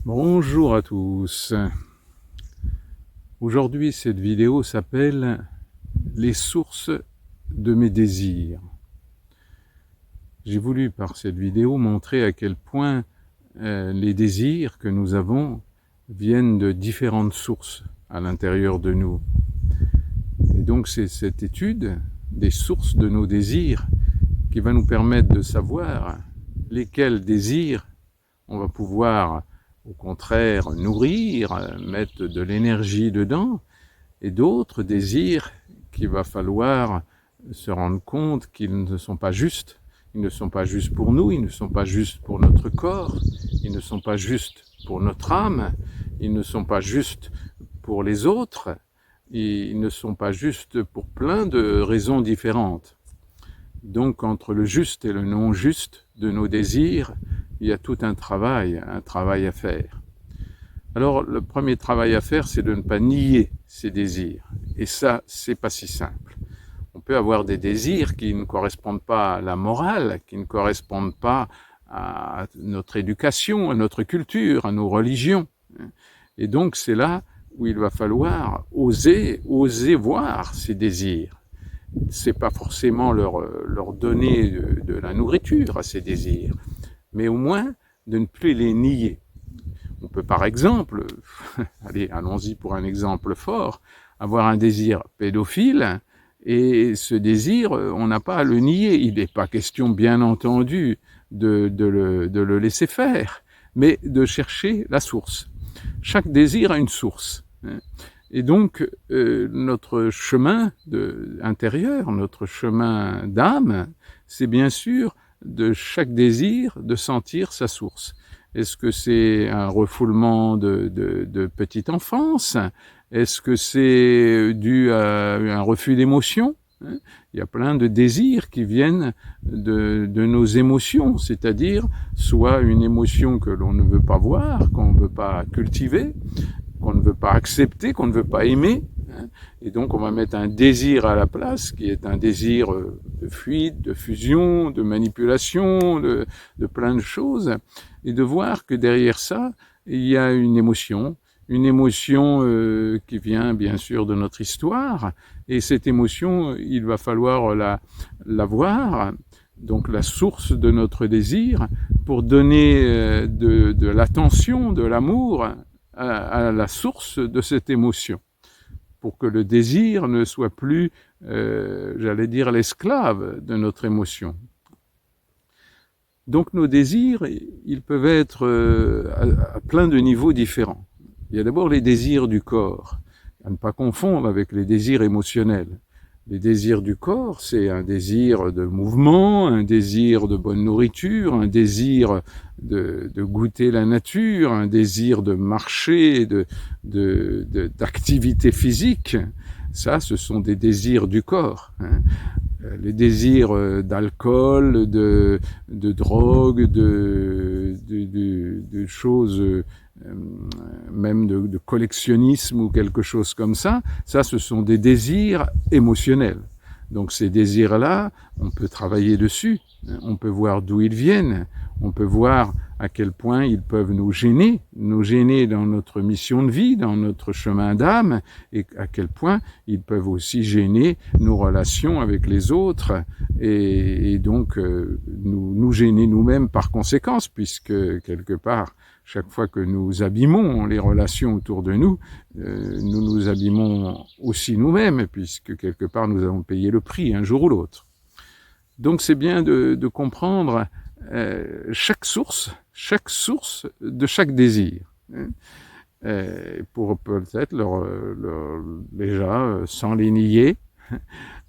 Bonjour à tous. Aujourd'hui, cette vidéo s'appelle « Les sources de mes désirs ». J'ai voulu par cette vidéo montrer à quel point les désirs que nous avons viennent de différentes sources à l'intérieur de nous. Et donc c'est cette étude des sources de nos désirs qui va nous permettre de savoir lesquels désirs on va pouvoir au contraire nourrir, mettre de l'énergie dedans, et d'autres désirs qu'il va falloir se rendre compte qu'ils ne sont pas justes. Ils ne sont pas justes pour nous, ils ne sont pas justes pour notre corps, ils ne sont pas justes pour notre âme, ils ne sont pas justes pour les autres, ils ne sont pas justes pour plein de raisons différentes. Donc entre le juste et le non juste de nos désirs, il y a tout un travail à faire. Alors le premier travail à faire, c'est de ne pas nier ses désirs. Et ça, c'est pas si simple. On peut avoir des désirs qui ne correspondent pas à la morale, qui ne correspondent pas à notre éducation, à notre culture, à nos religions. Et donc c'est là où il va falloir oser voir ces désirs. C'est pas forcément leur donner de la nourriture à ces désirs, mais au moins de ne plus les nier. On peut par exemple, allez, allons-y pour un exemple fort, avoir un désir pédophile, et ce désir, on n'a pas à le nier. Il n'est pas question, bien entendu, de le laisser faire, mais de chercher la source. Chaque désir a une source. Et donc, notre chemin intérieur, notre chemin d'âme, c'est bien sûr de chaque désir de sentir sa source. Est-ce que c'est un refoulement de petite enfance? Est-ce que c'est dû à un refus d'émotion? Il y a plein de désirs qui viennent de nos émotions, c'est-à-dire soit une émotion que l'on ne veut pas voir, qu'on ne veut pas cultiver, qu'on ne veut pas accepter, qu'on ne veut pas aimer. Et donc on va mettre un désir à la place, qui est un désir de fuite, de fusion, de manipulation, de plein de choses, et de voir que derrière ça, il y a une émotion qui vient bien sûr de notre histoire, et cette émotion, il va falloir la voir, donc la source de notre désir, pour donner de l'attention, de l'amour à la source de cette émotion, pour que le désir ne soit plus, j'allais dire, l'esclave de notre émotion. Donc nos désirs, ils peuvent être à plein de niveaux différents. Il y a d'abord les désirs du corps, à ne pas confondre avec les désirs émotionnels. Les désirs du corps, c'est un désir de mouvement, un désir de bonne nourriture, un désir de goûter la nature, un désir de marcher, d'activité physique. Ça, ce sont des désirs du corps. Les désirs d'alcool, de drogue, de choses, même de collectionnisme ou quelque chose comme ça, ce sont des désirs émotionnels. Donc ces désirs-là, on peut travailler dessus, on peut voir d'où ils viennent, on peut voir à quel point ils peuvent nous gêner dans notre mission de vie, dans notre chemin d'âme, et à quel point ils peuvent aussi gêner nos relations avec les autres, et donc nous gêner nous-mêmes par conséquence, puisque quelque part, chaque fois que nous abîmons les relations autour de nous, nous nous abîmons aussi nous-mêmes, puisque quelque part nous avons payé le prix un jour ou l'autre. Donc c'est bien de comprendre chaque source de chaque désir, pour peut-être déjà, sans les nier,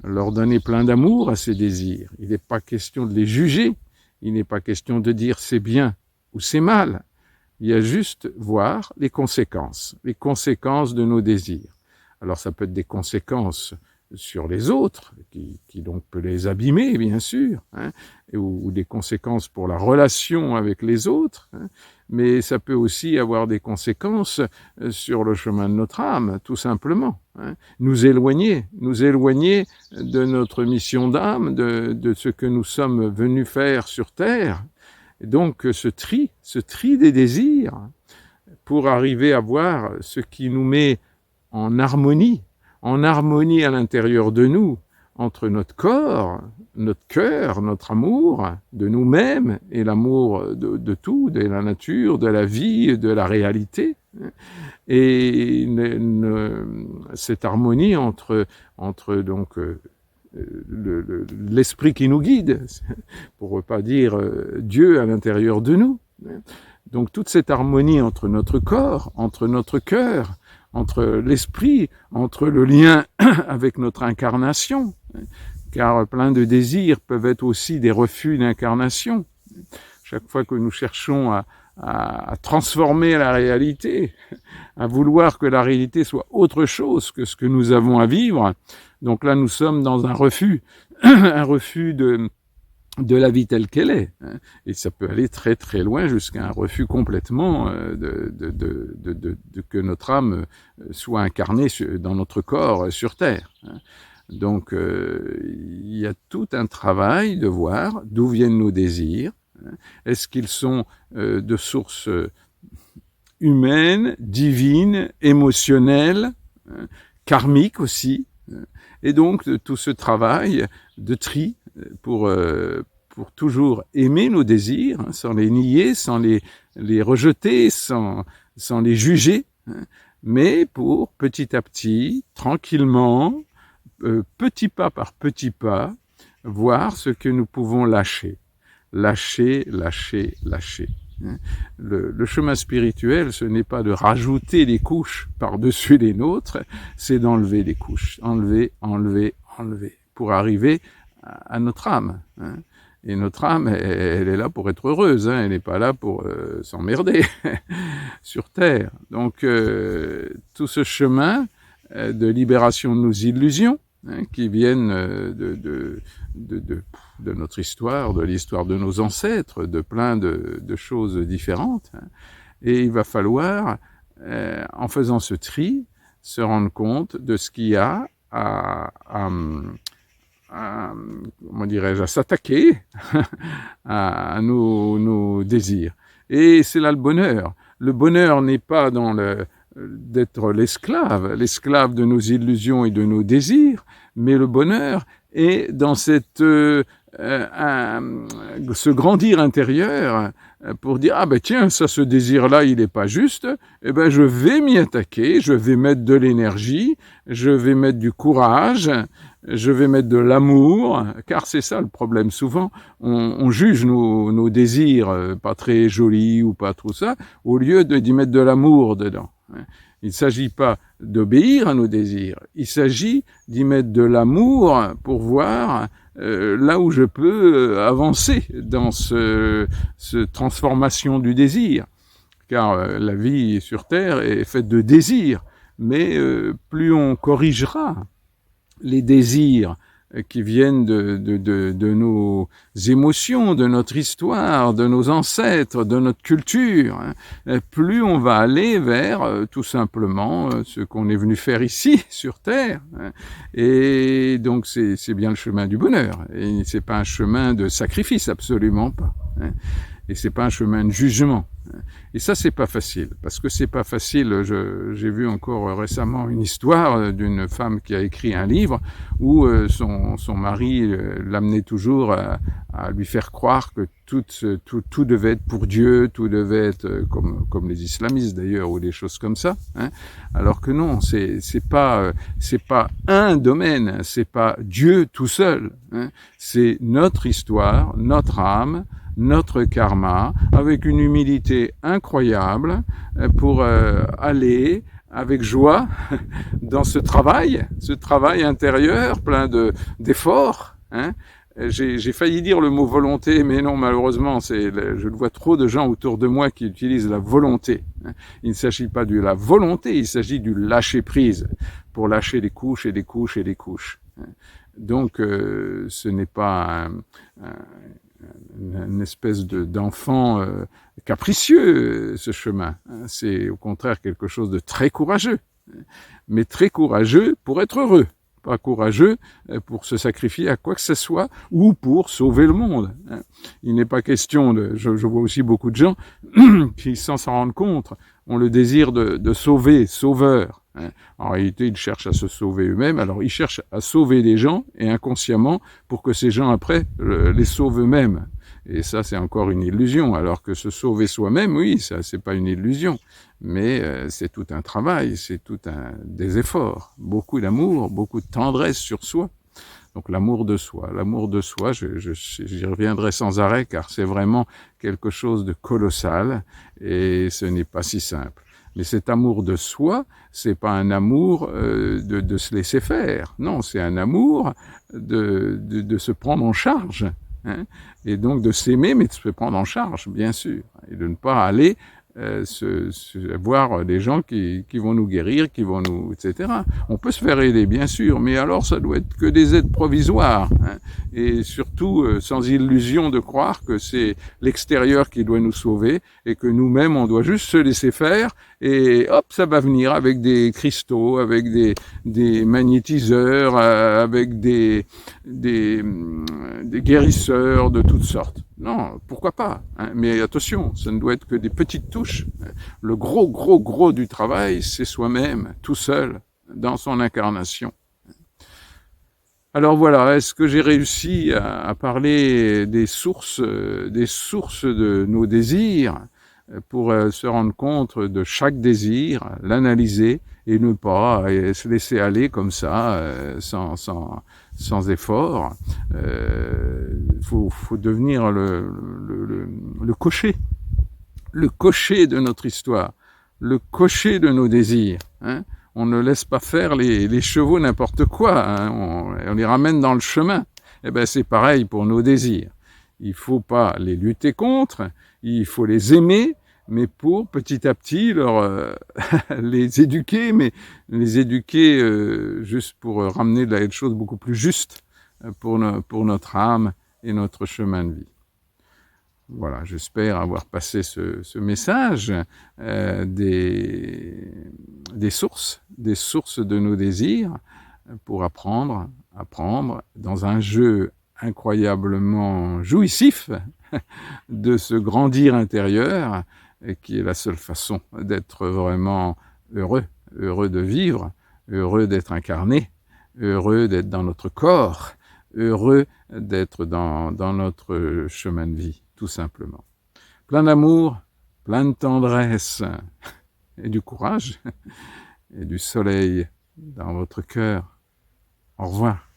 leur donner plein d'amour à ces désirs. Il n'est pas question de les juger, il n'est pas question de dire c'est bien ou c'est mal. Il y a juste voir les conséquences de nos désirs. Alors ça peut être des conséquences sur les autres, qui donc peut les abîmer, bien sûr, ou des conséquences pour la relation avec les autres, mais ça peut aussi avoir des conséquences sur le chemin de notre âme, tout simplement. Nous éloigner de notre mission d'âme, de ce que nous sommes venus faire sur Terre. Et donc ce tri des désirs, pour arriver à voir ce qui nous met en harmonie à l'intérieur de nous, entre notre corps, notre cœur, notre amour de nous-mêmes et l'amour de tout, de la nature, de la vie, de la réalité. Et cette harmonie entre donc l'esprit qui nous guide, pour ne pas dire Dieu à l'intérieur de nous. Donc toute cette harmonie entre notre corps, entre notre cœur, entre l'esprit, entre le lien avec notre incarnation, car plein de désirs peuvent être aussi des refus d'incarnation. Chaque fois que nous cherchons à transformer la réalité, à vouloir que la réalité soit autre chose que ce que nous avons à vivre, donc là nous sommes dans un refus de la vie telle qu'elle est, et ça peut aller très très loin jusqu'à un refus complètement que notre âme soit incarnée dans notre corps sur terre. Donc il y a tout un travail de voir d'où viennent nos désirs. Est-ce qu'ils sont de source humaine, divine, émotionnelle, karmique aussi, et donc tout ce travail de tri pour toujours aimer nos désirs, sans les nier, sans les rejeter, sans les juger, mais pour petit à petit, tranquillement, petit pas par petit pas, voir ce que nous pouvons lâcher. Lâcher. Le chemin spirituel, ce n'est pas de rajouter des couches par-dessus les nôtres, c'est d'enlever des couches, enlever, pour arriver à notre âme. Et notre âme, elle est là pour être heureuse, elle n'est pas là pour s'emmerder sur terre. Donc tout ce chemin de libération de nos illusions, qui viennent de notre histoire, de l'histoire de nos ancêtres, de plein de choses différentes. Et il va falloir, en faisant ce tri, se rendre compte de ce qu'il y a comment dirais-je, à s'attaquer à nos désirs. Et c'est là le bonheur. Le bonheur n'est pas dans d'être l'esclave de nos illusions et de nos désirs, mais le bonheur est dans ce grandir intérieur pour dire ah ben tiens, ça, ce désir-là, il n'est pas juste, eh ben je vais m'y attaquer, je vais mettre de l'énergie, je vais mettre du courage, je vais mettre de l'amour, car c'est ça le problème. Souvent, on juge nos désirs pas très jolis ou pas trop ça, au lieu d'y mettre de l'amour dedans. Il ne s'agit pas d'obéir à nos désirs, il s'agit d'y mettre de l'amour pour voir là où je peux avancer dans cette transformation du désir. Car la vie sur Terre est faite de désirs, mais plus on corrigera les désirs qui viennent de nos émotions, de notre histoire, de nos ancêtres, de notre culture, plus on va aller vers tout simplement ce qu'on est venu faire ici sur Terre. Et donc c'est bien le chemin du bonheur. Et c'est pas un chemin de sacrifice, absolument pas. Et c'est pas un chemin de jugement. Et ça, c'est pas facile, parce que c'est pas facile. J'ai vu encore récemment une histoire d'une femme qui a écrit un livre où son mari l'amenait toujours à lui faire croire que tout devait être pour Dieu, tout devait être comme les islamistes d'ailleurs, ou des choses comme ça. Alors que non, c'est pas un domaine, c'est pas Dieu tout seul. C'est notre histoire, notre âme, notre karma, avec une humilité incroyable pour aller avec joie dans ce travail intérieur plein d'efforts. J'ai failli dire le mot volonté, mais non, malheureusement, je vois trop de gens autour de moi qui utilisent la volonté. Il ne s'agit pas de la volonté, il s'agit du lâcher prise, pour lâcher des couches et des couches et des couches. Donc, ce n'est pas une espèce d'enfant capricieux, ce chemin. C'est au contraire quelque chose de très courageux, mais très courageux pour être heureux. pas courageux pour se sacrifier à quoi que ce soit ou pour sauver le monde. Il n'est pas question je vois aussi beaucoup de gens qui, sans s'en rendre compte, ont le désir de sauver, sauveur. En réalité, ils cherchent à se sauver eux-mêmes, alors ils cherchent à sauver les gens, et inconsciemment, pour que ces gens, après, les sauvent eux-mêmes. Et ça, c'est encore une illusion, alors que se sauver soi-même, oui, ça, c'est pas une illusion. Mais c'est tout un travail, c'est des efforts, beaucoup d'amour, beaucoup de tendresse sur soi. Donc l'amour de soi, j'y reviendrai sans arrêt, car c'est vraiment quelque chose de colossal, et ce n'est pas si simple. Mais cet amour de soi, c'est pas un amour de se laisser faire. Non, c'est un amour de se prendre en charge. Et donc de s'aimer, mais de se prendre en charge, bien sûr. Et de ne pas aller voir des gens qui vont nous guérir, etc. On peut se faire aider, bien sûr, mais alors ça doit être que des aides provisoires. Et surtout, sans illusion de croire que c'est l'extérieur qui doit nous sauver et que nous-mêmes, on doit juste se laisser faire et hop, ça va venir avec des cristaux, avec des magnétiseurs, avec des guérisseurs de toutes sortes. Non, pourquoi pas, mais attention, ça ne doit être que des petites touches. Le gros du travail, c'est soi-même, tout seul, dans son incarnation. Alors voilà, est-ce que j'ai réussi à parler des sources de nos désirs pour se rendre compte de chaque désir, l'analyser et ne pas se laisser aller comme ça, sans effort. Faut devenir le cocher de notre histoire, le cocher de nos désirs. On ne laisse pas faire les chevaux n'importe quoi, on les ramène dans le chemin. Eh ben c'est pareil pour nos désirs. Il faut pas les lutter contre, il faut les aimer, mais pour petit à petit les éduquer, mais les éduquer juste pour ramener des choses beaucoup plus justes pour notre âme et notre chemin de vie. Voilà, j'espère avoir passé ce message des sources de nos désirs pour apprendre dans un jeu incroyablement jouissif de ce grandir intérieur qui est la seule façon d'être vraiment heureux de vivre, heureux d'être incarné, heureux d'être dans notre corps, heureux d'être dans notre chemin de vie, tout simplement. Plein d'amour, plein de tendresse et du courage et du soleil dans votre cœur. Au revoir.